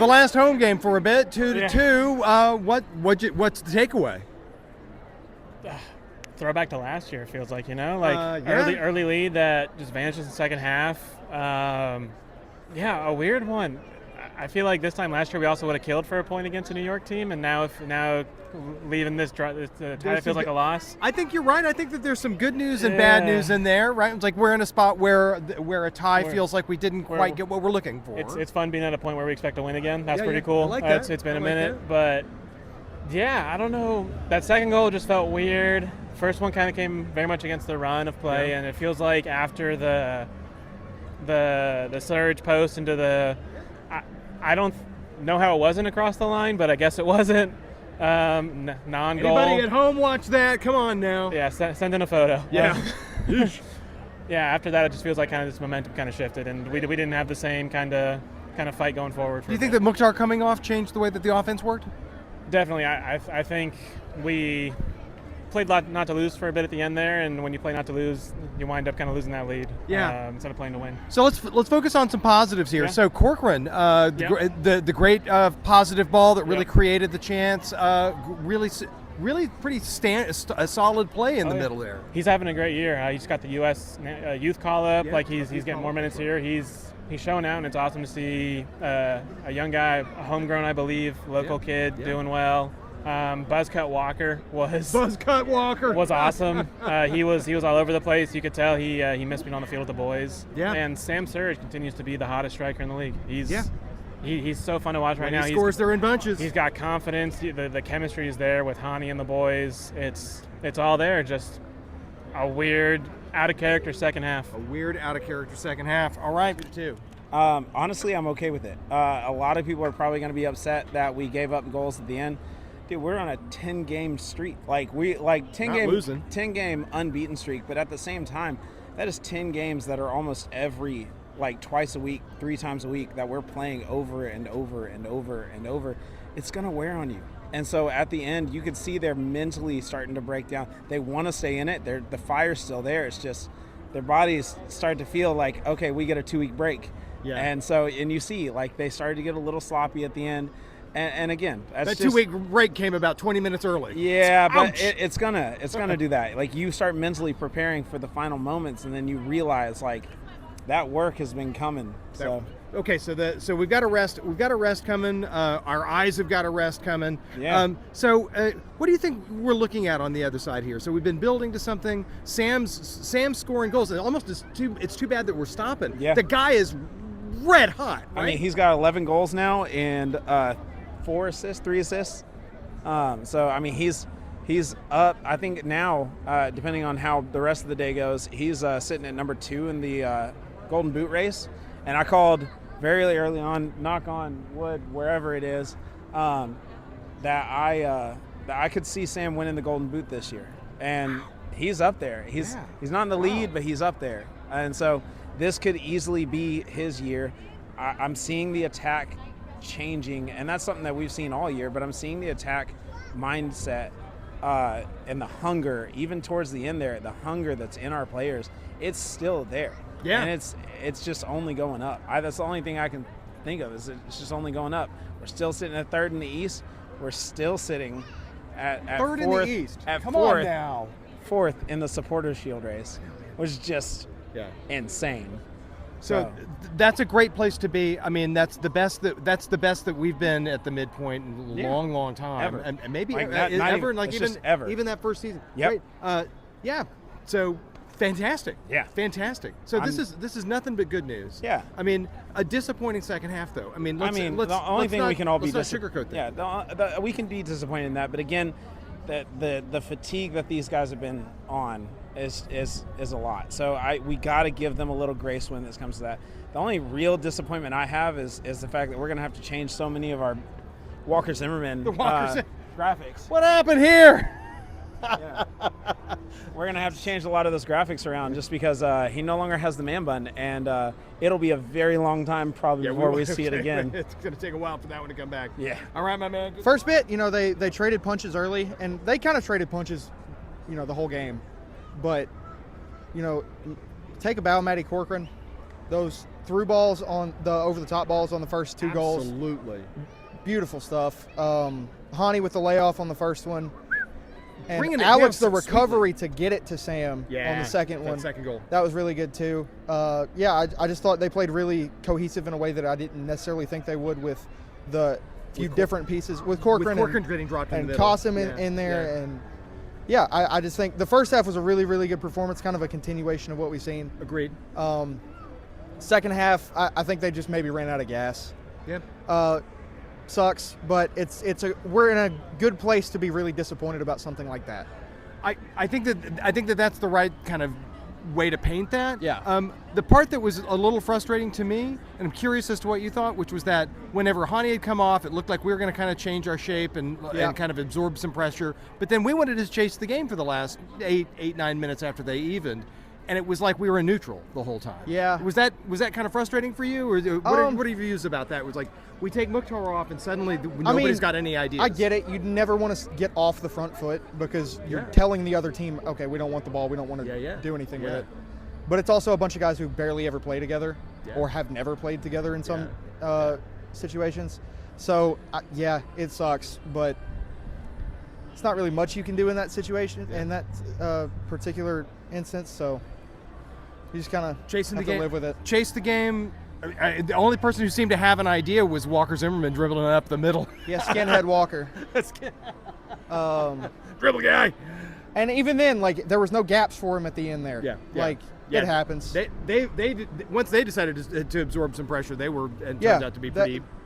the last home game for a bit, 2-2. What's the takeaway? Throwback to last year, it feels like, early lead that just vanishes in the second half. A weird one. I feel like this time last year we also would have killed for a point against a New York team, and now leaving this title feels like a loss. I think you're right. I think that there's some good news and bad news in there, right? It's like we're in a spot where a tie feels like we didn't quite get what we're looking for. It's fun being at a point where we expect to win again. That's pretty cool. I like that. It's been a minute, but I don't know. That second goal just felt weird. First one kind of came very much against the run of play, and it feels like after the surge post into the I don't know how it wasn't across the line, but I guess it wasn't. Non-goal. Anybody at home watch that? Come on now. Yeah, send in a photo. Yeah. After that, it just feels like kind of this momentum kind of shifted, and we didn't have the same kind of fight going forward. Do you think that Mukhtar coming off changed the way that the offense worked? Definitely. I think we played not to lose for a bit at the end there, and when you play not to lose, you wind up kind of losing that lead instead of playing to win. So let's focus on some positives here. So Corcoran, the great positive ball that really created the chance, really pretty a solid play in the middle there. He's having a great year. He's got the U.S. youth call up. He's getting more minutes here. He's showing out, and it's awesome to see a young guy, a homegrown, I believe, local kid doing well. Buzzcut Walker was awesome. He was all over the place. You could tell he missed being on the field with the boys. Yeah. And Sam Surridge continues to be the hottest striker in the league. He's so fun to watch right now. He scores, they're in bunches. He's got confidence. The chemistry is there with Hani and the boys. It's all there. Just a weird, out of character second half. All right, too. Honestly, I'm okay with it. A lot of people are probably going to be upset that we gave up goals at the end. Dude, we're on a 10-game streak. 10-game unbeaten streak, but at the same time, that is 10 games that are almost every twice a week, 3 times a week that we're playing over and over and over and over. It's going to wear on you. And so at the end, you could see they're mentally starting to break down. They want to stay in it. The fire's still there. It's just their bodies start to feel like, okay, we get a 2-week break. Yeah. And you see, they started to get a little sloppy at the end. And again, that 2-week break came about 20 minutes early. Yeah, but it's gonna do that. You start mentally preparing for the final moments, and then you realize that work has been coming. So okay, so we've got a rest. We've got a rest coming. Our eyes have got a rest coming. Yeah. What do you think we're looking at on the other side here? So we've been building to something. Sam's scoring goals. It's too bad that we're stopping. Yeah. The guy is red hot. Right? I mean, he's got 11 goals now and 3 assists. He's up. I think now, depending on how the rest of the day goes, he's sitting at number 2 in the Golden Boot race. And I called very early on, knock on wood, wherever it is, that I could see Sam winning the Golden Boot this year. And he's up there. He's not in the lead, but he's up there. And so this could easily be his year. I'm seeing the attack changing, and that's something that we've seen all year, but I'm seeing the attack mindset and the hunger, even towards the end there, the hunger that's in our players, it's still there. Yeah. And it's just only going up. That's the only thing I can think of is it's just only going up. We're still sitting at 3rd in the East. We're still sitting at 3rd in the East. At Come 4th, on now. 4th in the Supporters Shield race, which is just insane. So that's a great place to be. I mean, that's the best that we've been at the midpoint in a long time. Ever. And maybe ever, even that first season. Yep. Great. So fantastic. Yeah. Fantastic. So this is nothing but good news. Yeah. I mean, a disappointing second half though. The only thing we can all be sugarcoat that. Yeah, we can be disappointed in that, but again, the fatigue that these guys have been on is a lot. So we got to give them a little grace when this comes to that. The only real disappointment I have is the fact that we're going to have to change so many of our Walker Zimmerman graphics. What happened here? We're going to have to change a lot of those graphics around just because he no longer has the man bun, and it'll be a very long time probably before we see it again. It's going to take a while for that one to come back. Yeah. All right, my man. First bit, they traded punches early, and they kind of traded punches, the whole game. But, take a bow, Matty Corcoran. Those through balls on the over-the-top balls on the first 2 goals. Absolutely. Beautiful stuff. Hani with the layoff on the first one. And Bringing it Alex, down the so recovery to get it to Sam Yeah, on the second that one. second goal. That was really good, too. I just thought they played really cohesive in a way that I didn't necessarily think they would with the few different pieces. With Corcoran, getting dropped in the and middle. Cossum in there. And I just think the first half was a really, really good performance, kind of a continuation of what we've seen. Agreed. Second half, I think they just maybe ran out of gas. Yeah. Sucks, but we're in a good place to be really disappointed about something like that. I think that that's the right kind of way to paint that. Yeah. The part that was a little frustrating to me, and I'm curious as to what you thought, which was that whenever Hani had come off, it looked like we were going to kind of change our shape and kind of absorb some pressure. But then we wanted to chase the game for the last 9 minutes after they evened. And it was like we were in neutral the whole time. Yeah. Was that kind of frustrating for you, or what are your views about that? It was like we take Mukhtar off, and suddenly nobody's got any ideas. I get it. You'd never want to get off the front foot because you're telling the other team, okay, we don't want the ball, we don't want to do anything with it. But it's also a bunch of guys who barely ever play together or have never played together in some situations. So it sucks, but it's not really much you can do in that situation in that particular instance. So. You just kind of chasing have the game, to live with it. Chase the game. The only person who seemed to have an idea was Walker Zimmerman dribbling up the middle. Yeah, skinhead Walker. Dribble guy. And even then, like, there was no gaps for him at the end there. It happens. They once they decided to absorb some pressure, they were and turned out to be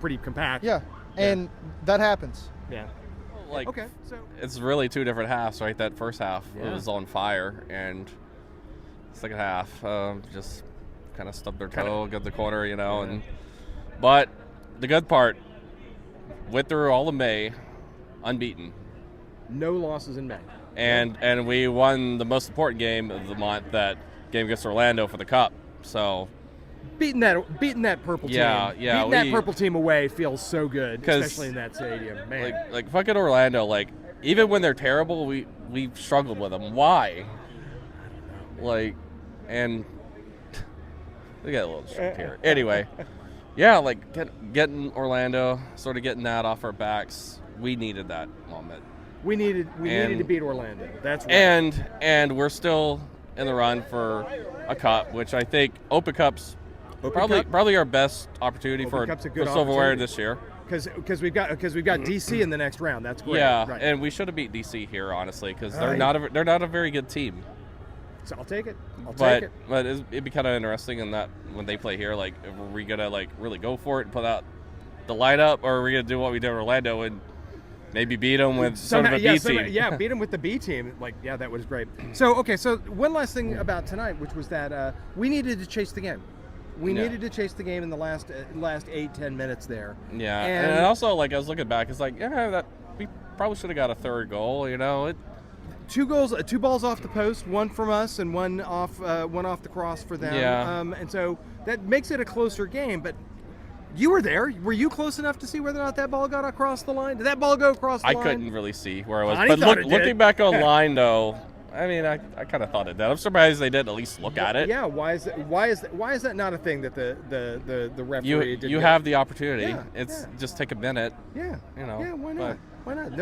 pretty compact. Yeah, and that happens. Yeah. Like, okay, so it's really 2 different halves, right? That first half was on fire, and second half just kind of stubbed their toe, got the corner, but the good part, went through all of May unbeaten, no losses in May, and we won the most important game of the month, that game against Orlando for the cup. So beating that purple team, beating that purple team away feels so good, especially in that stadium, man. Like fucking Orlando, like even when they're terrible, we struggled with them. Why? And we got a little shit here. Anyway, like getting Orlando, sort of getting that off our backs. We needed that moment. We needed to beat Orlando. That's right. And we're still in the run for a cup, which I think Open Cup's probably our best opportunity for silverware this year. Because we've got DC in the next round. That's great. Yeah, right. And we should have beat DC here, honestly, because they're not a very good team. So I'll take it. But it'd be kind of interesting in that when they play here, like, are we gonna like really go for it and put out the lineup, or are we gonna do what we did in Orlando and maybe beat them with sort of a B team? Beat them with the B team. That was great. So one last thing about tonight, which was that we needed to chase the game. We needed to chase the game in the last 8-10 minutes there. Yeah, and also, like, I was looking back, it's like, that we probably should have got a third goal. Two balls off the post, one from us and one off the cross for them. Yeah. And so that makes it a closer game. But you were there. Were you close enough to see whether or not that ball got across the line? Did that ball go across the line? I couldn't really see where it was. But looking back online, though, I mean, I kind of thought it did. I'm surprised they didn't at least look at it. Yeah. Why is that not a thing that the referee did? You have the opportunity. Just take a minute. Yeah. Yeah. Why not? Why not?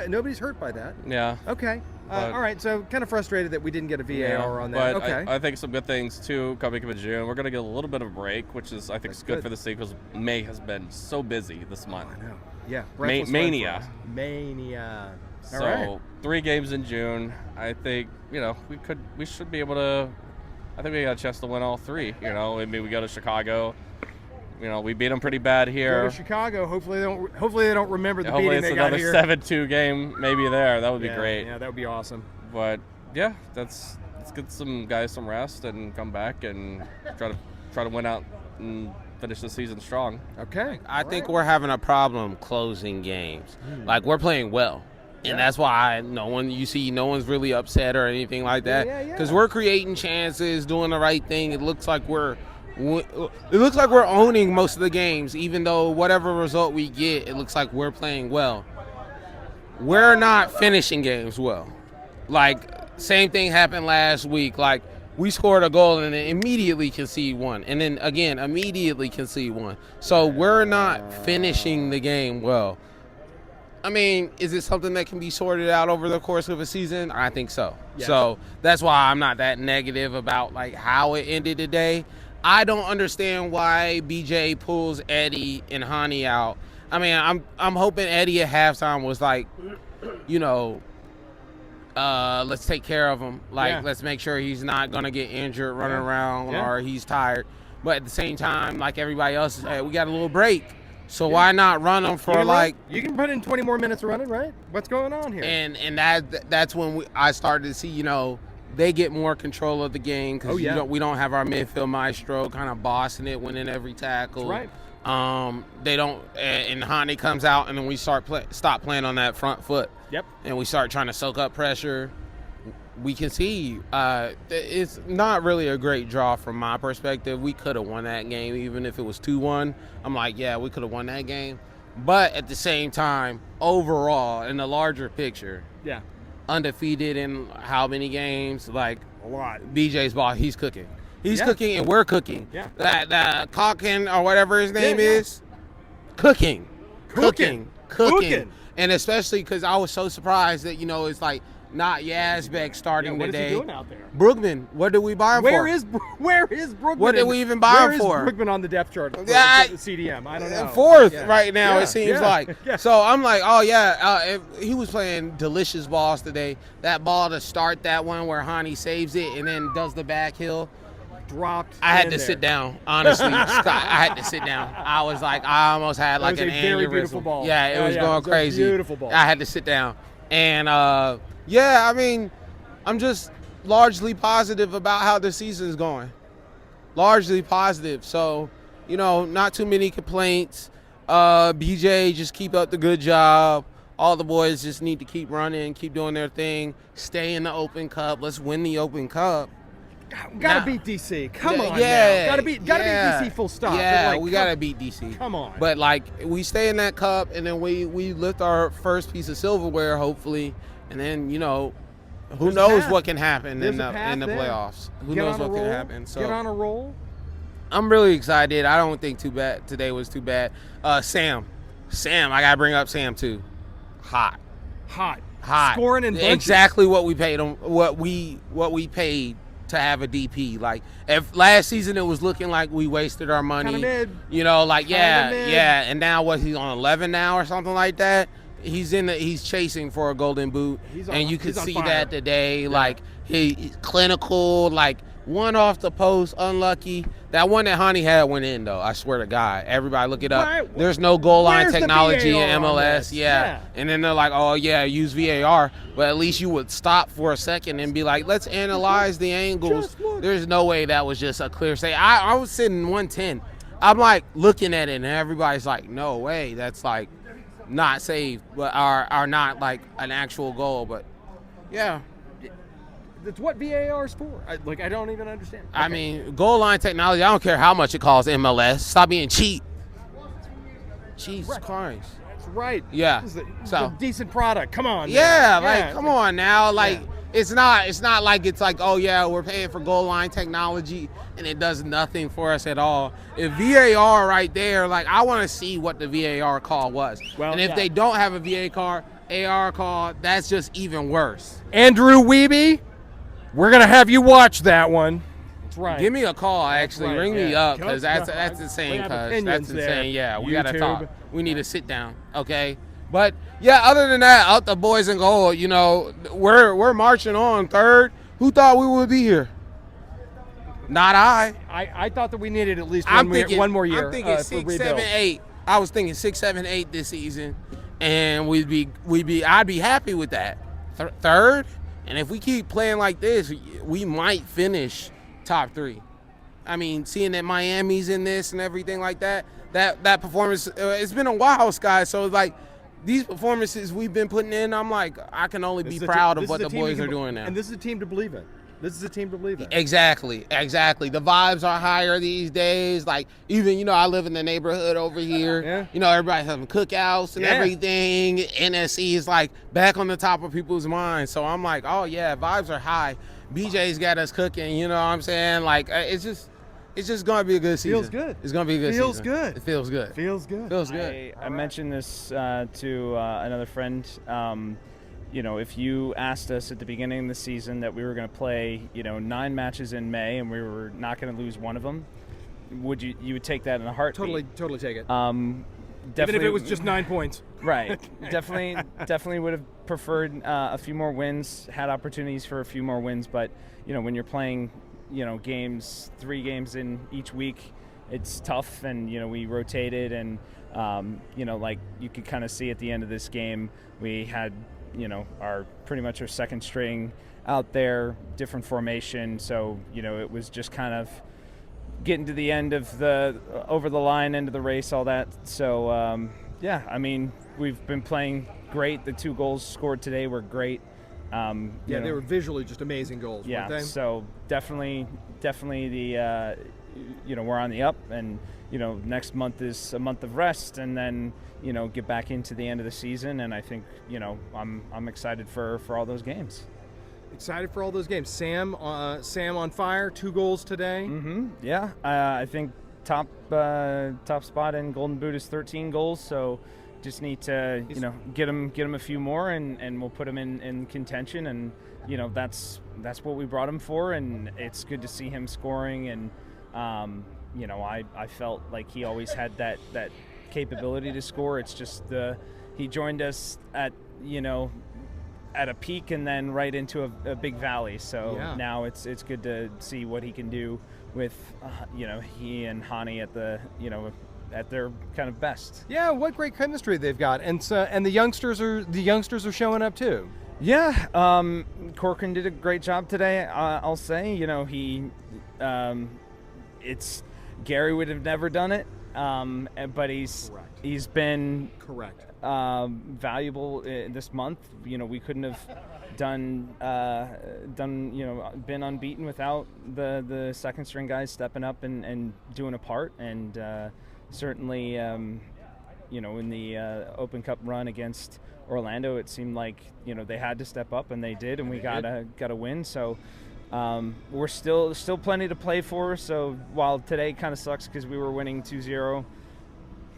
Nobody's hurt by that. Yeah. Okay. All right. So kind of frustrated that we didn't get a VAR on that. But okay. I think some good things too coming up in June. We're going to get a little bit of a break, which is I think is good for the city because May has been so busy this month. I know. Yeah. Mania. All right. 3 games in June. I think we should be able to. I think we got a chance to win all 3. Maybe we go to Chicago. We beat them pretty bad here. Go to Chicago. Hopefully they don't remember the Hopefully beating they got here. Hopefully it's another 7-2 game maybe there. That would be great. Yeah, that would be awesome. But yeah, let's get some guys some rest and come back and try to win out and finish the season strong. Okay. I think we're having a problem closing games. Like, we're playing well. And that's why no one's really upset or anything like that. Because we're creating chances, doing the right thing. It looks like we're owning most of the games, even though whatever result we get, it looks like we're playing well. We're not finishing games well. Like, same thing happened last week. Like, we scored a goal and then immediately concede one, and then again immediately concede one. So we're not finishing the game well. I mean, is it something that can be sorted out over the course of a season? I think so. Yes. So that's why I'm not that negative about like how it ended today. I don't understand why BJ pulls Eddie and Hani out. I mean, I'm hoping Eddie at halftime was like, you know, let's take care of him. Like, let's make sure he's not gonna get injured running around or he's tired. But at the same time, like everybody else, we got a little break. So why not run them for you can put in 20 more minutes running, right? What's going on here? And that's when I started to see, you know, they get more control of the game because we don't have our midfield maestro kind of bossing it, winning every tackle. That's right. They don't, and Hani comes out and then we stop playing on that front foot. Yep. And we start trying to soak up pressure. We can see it's not really a great draw from my perspective. We could have won that game even if it was 2-1. I'm like, yeah, we could have won that game. But at the same time, overall, in the larger picture, undefeated in how many games? Like a lot. BJ's ball, he's cooking. He's cooking and we're cooking. Yeah. That Corcoran or whatever his name is, cooking. And especially because I was so surprised that, you know, it's like, not Yazbek starting today. What is he doing out there? Brugman, what did we buy him for? Where is Brugman? What did we even buy him for? Where is Brugman on the depth chart for CDM? I don't know. Fourth right now, it seems like. So I'm like, he was playing delicious balls today. That ball to start that one where Hani saves it and then does the back heel. Dropped. I had to sit down, honestly. Scott, I had to sit down. I was like, I almost had like an aneurysm. Very beautiful ball. Yeah, it was going crazy. Beautiful ball. I had to sit down. And I mean, I'm just largely positive about how the season's going. Largely positive. So, you know, not too many complaints. BJ, just keep up the good job. All the boys just need to keep running, keep doing their thing, stay in the Open Cup. Let's win the Open Cup. Gotta beat DC. Come on now. Gotta beat DC full stop. Yeah, we gotta beat DC. Come on. But like we stay in that cup and then we lift our first piece of silverware, hopefully, and then, you know, who knows what can happen in the playoffs. Who knows what can happen. So get on a roll. I'm really excited. I don't think today was too bad. Sam, I gotta bring up Sam too. Hot. Scoring in bunches. Exactly what we paid him. What we paid to have a DP. Like, if last season it was looking like we wasted our money. Kinda mid. You know, like and now he's on 11 now or something like that. He's chasing for a golden boot, and you could see that today. Yeah. Like he's clinical, like one off the post, unlucky. That one that Hani had went in though. I swear to God, everybody look it up. Right. There's no goal line Where's technology in MLS. Yeah. And then they're like, oh yeah, use VAR, but at least you would stop for a second and be like, let's analyze the angles. There's no way that was just a clear say. I was sitting 110. I'm like looking at it, and everybody's like, no way, that's like not saved, but are not like an actual goal. But yeah, that's what VAR is for. I don't even understand. I mean, goal line technology, I don't care how much it costs MLS. Stop being cheap. Jesus Christ. That's right. Yeah. It's a decent product. Come on. Come on now. Like, it's not like it's like, oh yeah, we're paying for goal line technology and it does nothing for us at all. If VAR right there, like, I want to see what the VAR call was. Well, and if they don't have a VAR call, that's just even worse. Andrew Wiebe, we're gonna have you watch that one. That's right. Give me a call, actually. Right. Ring me up, because that's insane. Cause that's insane. Yeah, we gotta talk. We need to sit down, okay? But yeah, other than that, out the boys in goal, you know, we're marching on third. Who thought we would be here? Not I. I thought that we needed at least one more year. I'm thinking 6, 7, 8. I was thinking 6, 7, 8 this season, and I'd be happy with that. Third, and if we keep playing like this, we might finish top 3. I mean, seeing that Miami's in this and everything like that, that performance, it's been a while, Sky. So like these performances we've been putting in, I'm like, I can only be proud of what the boys are doing now. And this is a team to believe in. This is a team to believe in. Exactly. The vibes are higher these days. Like, even, you know, I live in the neighborhood over here. Yeah. You know, everybody's having cookouts and everything. NSC is, like, back on the top of people's minds. So I'm like, oh, yeah, vibes are high. BJ's got us cooking. You know what I'm saying? Like it's just gonna be a good season. Feels good. It's gonna be a good Feels season. good. It feels good. Feels good. Feels good. I mentioned this to another friend. If you asked us at the beginning of the season that we were going to play, 9 matches in May and we were not going to lose one of them, you would take that in a heartbeat? Totally take it. Definitely, even if it was just 9 points. Right. definitely would have preferred a few more wins, had opportunities for a few more wins, but when you're playing, games, 3 games in each week, it's tough, and we rotated, and like you could kind of see at the end of this game, we had our pretty much our second string out there, different formation. So, it was just kind of getting to the end of the over the line, end of the race, all that. So, we've been playing great. The 2 goals scored today were great. They were visually just amazing goals. Yeah. Weren't they? So definitely the we're on the up, and next month is a month of rest, and then get back into the end of the season, and I think I'm excited for all those games. Excited for all those games. Sam on fire, 2 goals today. Mm-hmm. Yeah, I think top spot in Golden Boot is 13 goals, so just need to get him a few more, and we'll put him in contention, and that's what we brought him for, and it's good to see him scoring, and I felt like he always had that capability to score. It's just he joined us at a peak and then right into a big valley. So now it's good to see what he can do with he and Hani at the at their kind of best. Yeah, what great chemistry they've got, and the youngsters are showing up too. Yeah, Corcoran did a great job today. I'll say, he Gary would have never done it, but he's been correct. Valuable this month. We couldn't have done been unbeaten without the second string guys stepping up and doing a part, and certainly in the Open Cup run against Orlando, it seemed like they had to step up, and they did, and we got a win. So we're still plenty to play for. So while today kind of sucks because we were winning 2-0,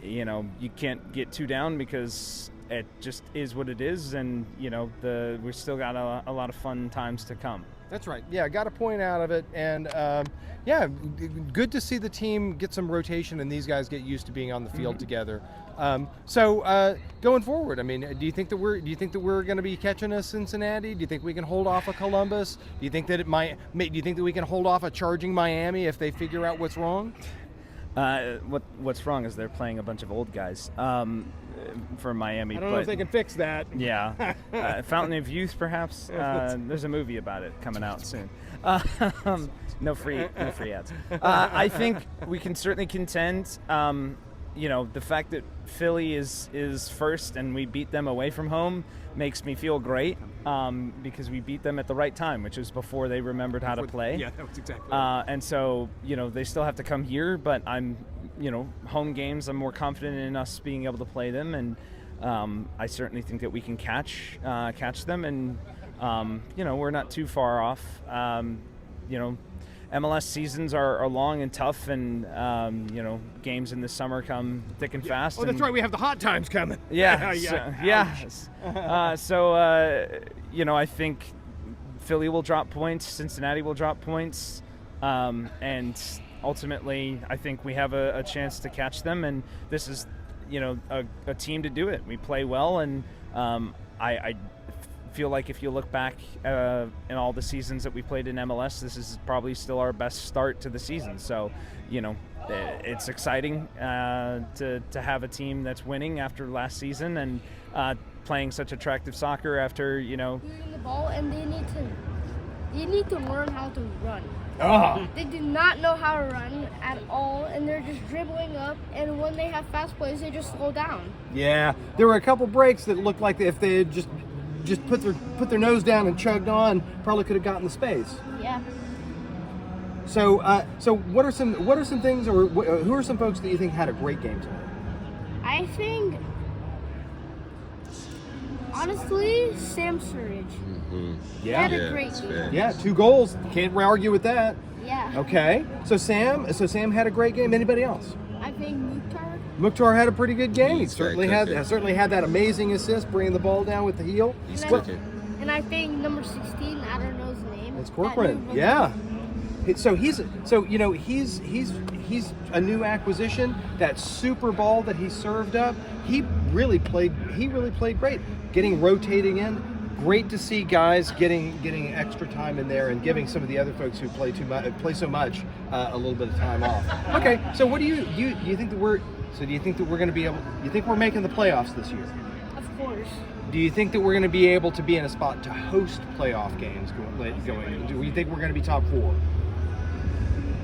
you can't get too down because it just is what it is, and we still got a lot of fun times to come. That's right. Yeah, got a point out of it, and good to see the team get some rotation and these guys get used to being on the field together. So going forward, I mean, do you think that we're going to be catching a Cincinnati? Do you think we can hold off a Columbus? Do you think that do you think that we can hold off a charging Miami if they figure out what's wrong? What's wrong is they're playing a bunch of old guys for Miami. I don't know if they can fix that. Yeah. Fountain of Youth, perhaps. There's a movie about it coming out soon. No free ads. I think we can certainly contend. The fact that Philly is first and we beat them away from home makes me feel great, because we beat them at the right time, which was before they remembered how to play. Yeah, that was exactly right. And so, they still have to come here, but I'm, home games, I'm more confident in us being able to play them, and I certainly think that we can catch them, and, we're not too far off. MLS seasons are long and tough, and games in the summer come thick and fast. Oh, that's right. We have the hot times coming. Yeah, I think Philly will drop points, Cincinnati will drop points, and ultimately, I think we have a chance to catch them. And this is, a team to do it. We play well, and I feel like if you look back in all the seasons that we played in MLS, this is probably still our best start to the season. So, it's exciting to have a team that's winning after last season and playing such attractive soccer after, Doing the ball, and they need to learn how to run. Oh. They do not know how to run at all, and they're just dribbling up, and when they have fast plays, they just slow down. Yeah, there were a couple breaks that looked like if they had just put their nose down and chugged on, probably could have gotten the space. Yeah. So what are some things, or who are some folks that you think had a great game tonight? I think Honestly, Sam Surridge. He had a great game. Yeah, 2 goals. Can't argue with that. Yeah. Okay. So Sam had a great game. Anybody else? I think Mukhtar had a pretty good game. He He's very certainly had that amazing assist, bringing the ball down with the heel. He's And cooking. And I think number 16, I don't know his name. It's Corcoran. Yeah. So he's a new acquisition. That super ball that he served up, he really played great. Rotating in. Great to see guys getting extra time in there and giving some of the other folks who play so much a little bit of time off. Okay, so what do you think that we're going to be able? You think we're making the playoffs this year? Of course. Do you think that we're going to be able to be in a spot to host playoff games going? Do you think we're going to be top 4?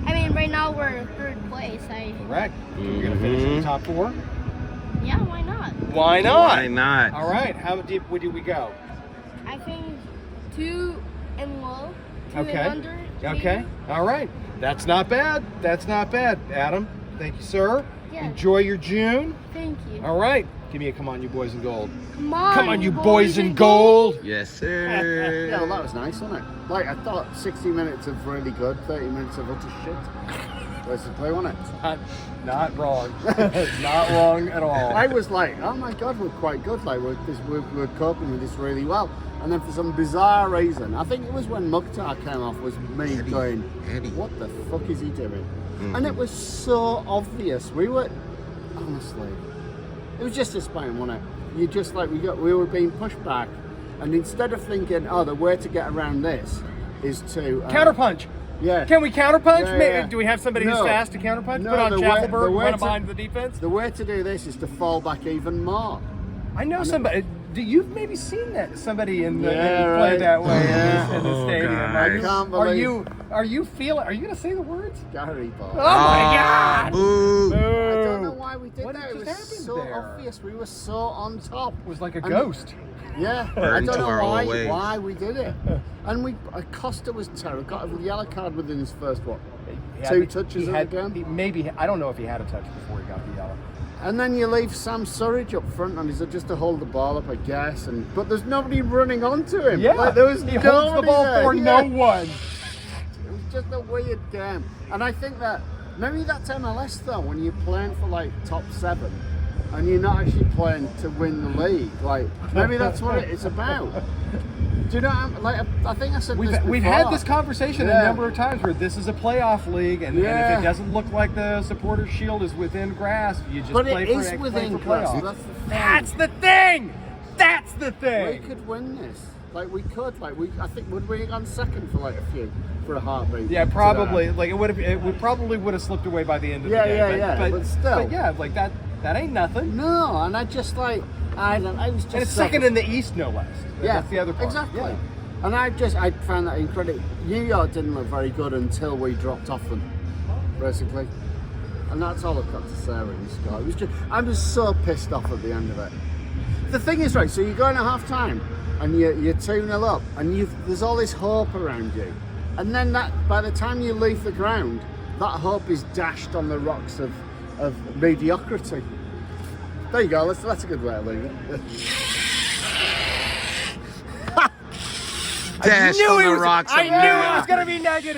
I mean, right now we're 3rd place. Correct. We're going to finish in the top 4. Yeah, why not? Why not? Why not? All right. How deep would we go? I think 2 and low, 2 Okay. and under. Okay. Maybe. All right. That's not bad. Adam, thank you, sir. Yeah. Enjoy your June. Thank you. All right. Give me a come on, you boys in gold. Come on, Come on, you boys in gold. Yes, sir. Yeah, well, that was nice, wasn't it? Like, I thought 60 minutes of really good, 30 minutes of utter shit. Basically, wasn't it? Not wrong. Not wrong at all. I was like, oh my God, we're quite good. Like, we're coping with this really well. And then for some bizarre reason, I think it was when Mukhtar came off, was me going, what the fuck is he doing? And it was so obvious. We were, honestly, it was just a spine, wasn't it? You just like, we were being pushed back. And instead of thinking, oh, the way to get around this is to... Counterpunch. Yeah. Can we counterpunch? Yeah. Do we have somebody who's fast to counterpunch? No, Put on the Chapelberg, way run to- behind the defense? The way to do this is to fall back even more. I know somebody. You've maybe seen that somebody in the Yeah, play right. that way Yeah. in the stadium. guys. I can't believe. Are you going to say the words? Gary Ball. Oh my God! Boo. I don't know why we did What that. It just was happened so there? obvious. We were so on top. It was like a And- ghost. Yeah, I Burned don't to know our own ways. why we did it. And Costa was terrible. Got a yellow card within his first two touches of the game. I don't know if he had a touch before he got the yellow. And then you leave Sam Surridge up front, and he's just to hold the ball up, I guess. But there's nobody running onto him. Yeah, like, there was he holds nobody the ball there. for Yeah. no one. It was just a weird game. And I think that maybe that's MLS though, when you're playing for like top 7 and you're not actually playing to win the league. Like maybe that's what it's about. Do you know what I'm, like I think I said this before. We've had this conversation a Yeah. number of times where this is a playoff league and if Yeah. it doesn't look like the Supporters Shield is within grasp, you just But play it for is play within for grasp. playoff. That's the thing. That's the thing. We could win this. Like we could. Like I think would we have gone second for like for a heartbeat? Yeah, to probably. that? Like it probably would have slipped away by the end of Yeah, the day. yeah, but still. yeah, like that ain't nothing. No, and I just like I was just And it's so- second in the East, no less. Yeah, That's the other part. Exactly. Yeah. And I found that incredible. New York didn't look very good until we dropped off them, basically. And that's all I've got to say really, Scott. It was just, I'm just so pissed off at the end of it. The thing is, right, so you're going at half time and you're 2-0 up and there's all this hope around you. And then by the time you leave the ground, that hope is dashed on the rocks of mediocrity. There you go, that's a good way to leave it. Dash on the rocks. I knew it was going to be negative.